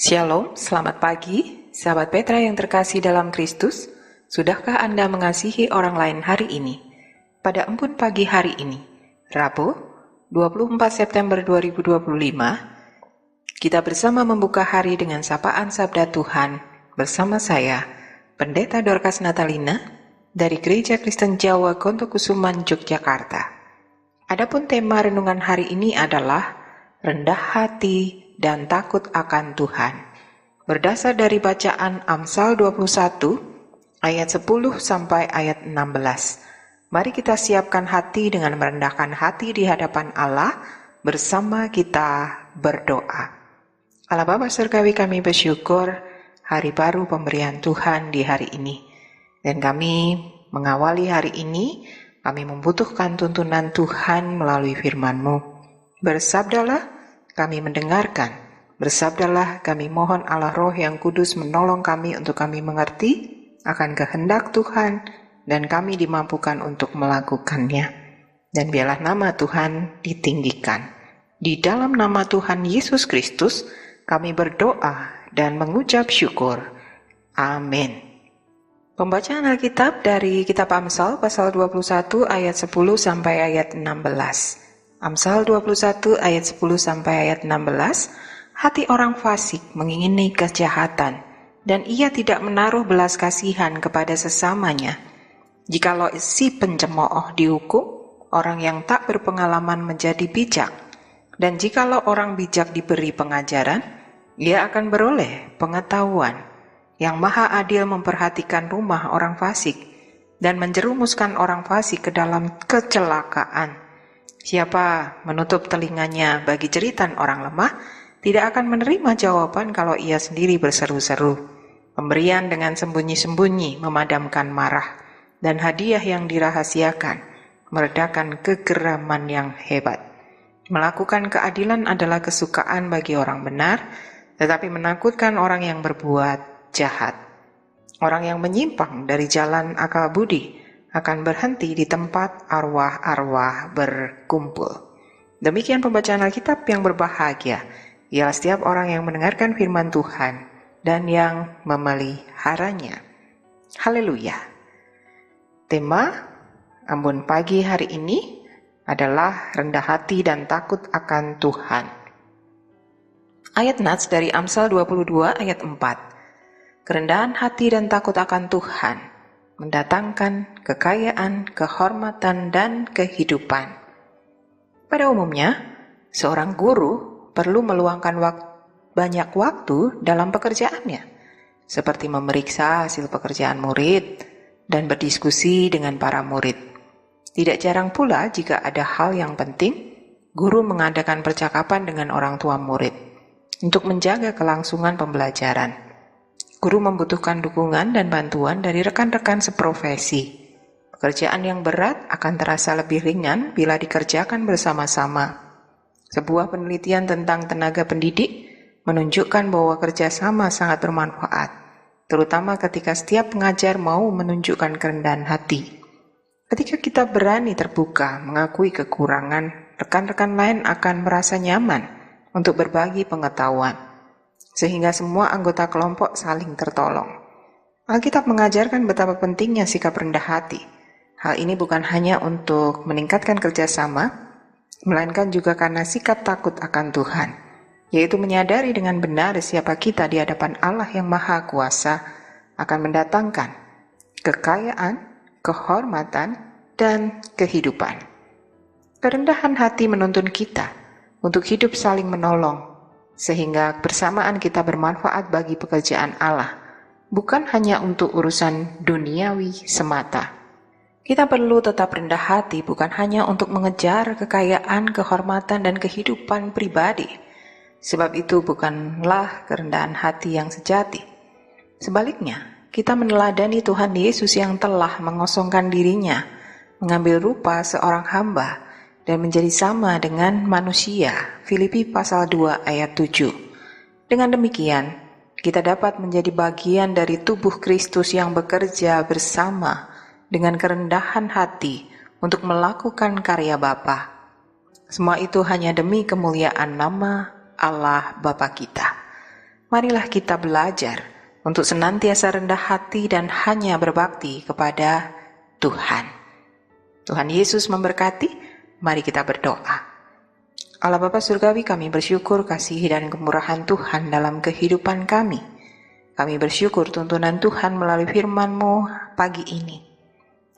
Shalom, selamat pagi, sahabat Petra yang terkasih dalam Kristus. Sudahkah Anda mengasihi orang lain hari ini? Pada embun pagi hari ini, Rabu, 24 September 2025, kita bersama membuka hari dengan sapaan Sabda Tuhan bersama saya, Pendeta Dorcas Natalina, dari Gereja Kristen Jawa Kontokusuman, Yogyakarta. Adapun tema renungan hari ini adalah rendah hati dan takut akan Tuhan. Berdasar dari bacaan Amsal 21 ayat 10 sampai ayat 16. Mari kita siapkan hati dengan merendahkan hati di hadapan Allah, bersama kita berdoa. Allah Bapa Surgawi, kami bersyukur hari baru pemberian Tuhan di hari ini. Dan kami mengawali hari ini, kami membutuhkan tuntunan Tuhan melalui firman-Mu. Bersabdalah, kami mendengarkan. Bersabdalah, kami mohon Allah Roh yang Kudus menolong kami untuk kami mengerti akan kehendak Tuhan dan kami dimampukan untuk melakukannya. Dan biarlah nama Tuhan ditinggikan. Di dalam nama Tuhan Yesus Kristus, kami berdoa dan mengucap syukur. Amin. Pembacaan Alkitab dari Kitab Amsal pasal 21 ayat 10 sampai ayat 16. Amsal 21 ayat 10 sampai ayat 16. Hati orang fasik mengingini kejahatan, dan ia tidak menaruh belas kasihan kepada sesamanya. Jikalau si pencemooh dihukum, orang yang tak berpengalaman menjadi bijak. Dan jikalau orang bijak diberi pengajaran, ia akan beroleh pengetahuan. Yang Maha Adil memperhatikan rumah orang fasik, dan menjerumuskan orang fasik ke dalam kecelakaan. Siapa menutup telinganya bagi jeritan orang lemah, tidak akan menerima jawaban kalau ia sendiri berseru-seru. Pemberian dengan sembunyi-sembunyi memadamkan marah, dan hadiah yang dirahasiakan meredakan kegeraman yang hebat. Melakukan keadilan adalah kesukaan bagi orang benar, tetapi menakutkan orang yang berbuat jahat. Orang yang menyimpang dari jalan akal budi akan berhenti di tempat arwah-arwah berkumpul. Demikian pembacaan Alkitab yang berbahagia, ialah setiap orang yang mendengarkan firman Tuhan dan yang memeliharanya. Haleluya. Tema embun pagi hari ini adalah rendah hati dan takut akan Tuhan. Ayat nats dari Amsal 22 ayat 4. Kerendahan hati dan takut akan Tuhan mendatangkan kekayaan, kehormatan, dan kehidupan. Pada umumnya, seorang guru perlu meluangkan banyak waktu dalam pekerjaannya, seperti memeriksa hasil pekerjaan murid dan berdiskusi dengan para murid. Tidak jarang pula jika ada hal yang penting, guru mengadakan percakapan dengan orang tua murid untuk menjaga kelangsungan pembelajaran. Guru membutuhkan dukungan dan bantuan dari rekan-rekan seprofesi. Pekerjaan yang berat akan terasa lebih ringan bila dikerjakan bersama-sama. Sebuah penelitian tentang tenaga pendidik menunjukkan bahwa kerjasama sangat bermanfaat, terutama ketika setiap pengajar mau menunjukkan kerendahan hati. Ketika kita berani terbuka mengakui kekurangan, rekan-rekan lain akan merasa nyaman untuk berbagi pengetahuan, sehingga semua anggota kelompok saling tertolong. Alkitab mengajarkan betapa pentingnya sikap rendah hati. Hal ini bukan hanya untuk meningkatkan kerjasama, melainkan juga karena sikap takut akan Tuhan, yaitu menyadari dengan benar siapa kita di hadapan Allah yang Maha Kuasa akan mendatangkan kekayaan, kehormatan, dan kehidupan. Kerendahan hati menuntun kita untuk hidup saling menolong, sehingga bersamaan kita bermanfaat bagi pekerjaan Allah, bukan hanya untuk urusan duniawi semata. Kita perlu tetap rendah hati bukan hanya untuk mengejar kekayaan, kehormatan, dan kehidupan pribadi. Sebab itu bukanlah kerendahan hati yang sejati. Sebaliknya, kita meneladani Tuhan Yesus yang telah mengosongkan dirinya, mengambil rupa seorang hamba, dan menjadi sama dengan manusia. Filipi pasal 2 ayat 7. Dengan demikian, kita dapat menjadi bagian dari tubuh Kristus yang bekerja bersama dengan kerendahan hati untuk melakukan karya Bapa. Semua itu hanya demi kemuliaan nama Allah Bapa kita. marilah kita belajar untuk senantiasa rendah hati dan hanya berbakti kepada Tuhan. Tuhan Yesus memberkati, mari kita berdoa. Allah Bapa Surgawi, kami bersyukur kasih dan kemurahan Tuhan dalam kehidupan kami. Kami bersyukur tuntunan Tuhan melalui firman-Mu pagi ini.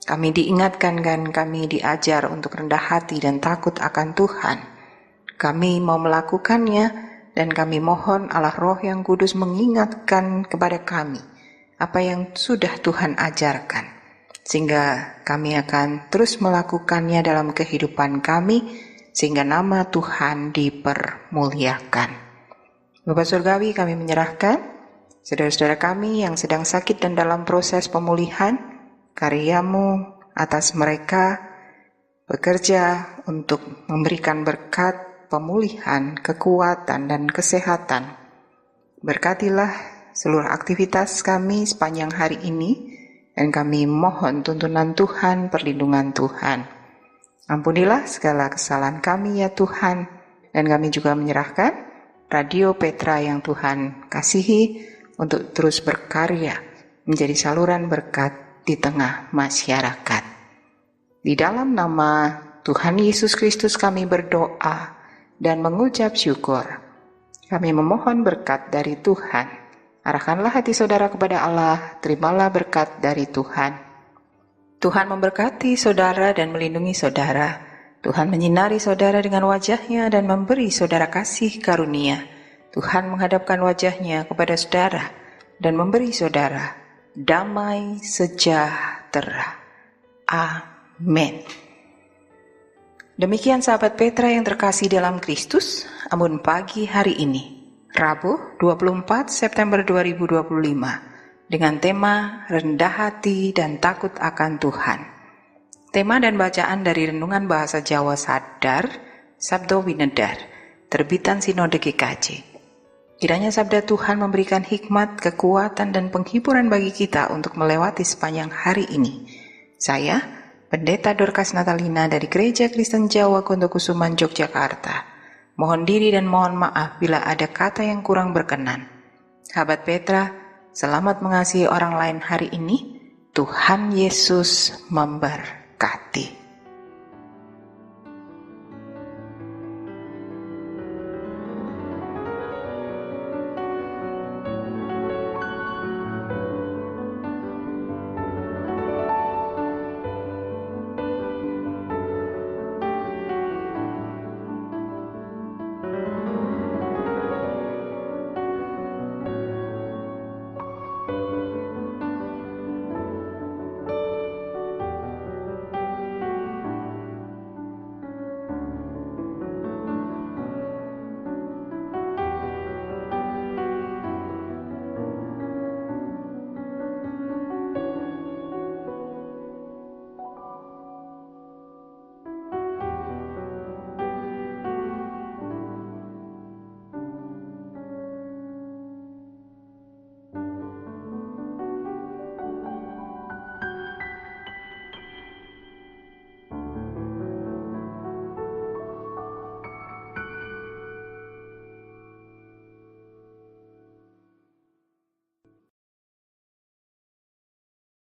Kami diingatkan dan kami diajar untuk rendah hati dan takut akan Tuhan. Kami mau melakukannya dan kami mohon Allah Roh yang Kudus mengingatkan kepada kami apa yang sudah Tuhan ajarkan. Sehingga kami akan terus melakukannya dalam kehidupan kami sehingga nama Tuhan dipermuliakan. Bapa Surgawi, kami menyerahkan saudara-saudara kami yang sedang sakit dan dalam proses pemulihan. Karya-Mu atas mereka bekerja untuk memberikan berkat, pemulihan, kekuatan, dan kesehatan. Berkatilah seluruh aktivitas kami sepanjang hari ini, dan kami mohon tuntunan Tuhan, perlindungan Tuhan. Ampunilah segala kesalahan kami ya Tuhan, dan kami juga menyerahkan Radio Petra yang Tuhan kasihi untuk terus berkarya, menjadi saluran berkat di tengah masyarakat. Di dalam nama Tuhan Yesus Kristus kami berdoa dan mengucap syukur. Kami memohon berkat dari Tuhan. Arahkanlah hati saudara kepada Allah, terimalah berkat dari Tuhan. Tuhan memberkati saudara dan melindungi saudara. Tuhan menyinari saudara dengan wajah-Nya dan memberi saudara kasih karunia. Tuhan menghadapkan wajah-Nya kepada saudara dan memberi saudara damai sejahtera. Amin. Demikian sahabat Petra yang terkasih dalam Kristus, Ambon pagi hari ini, Rabu 24 September 2025, dengan tema rendah hati dan takut akan Tuhan. Tema dan bacaan dari Renungan Bahasa Jawa Sadar, Sabdo Winedar, terbitan Sinode GKJ. Kiranya sabda Tuhan memberikan hikmat, kekuatan, dan penghiburan bagi kita untuk melewati sepanjang hari ini. Saya, Pendeta Dorcas Natalina dari Gereja Kristen Jawa Kondokusuman, Yogyakarta. Mohon diri dan mohon maaf bila ada kata yang kurang berkenan. Sahabat Petra, selamat mengasihi orang lain hari ini. Tuhan Yesus memberkati.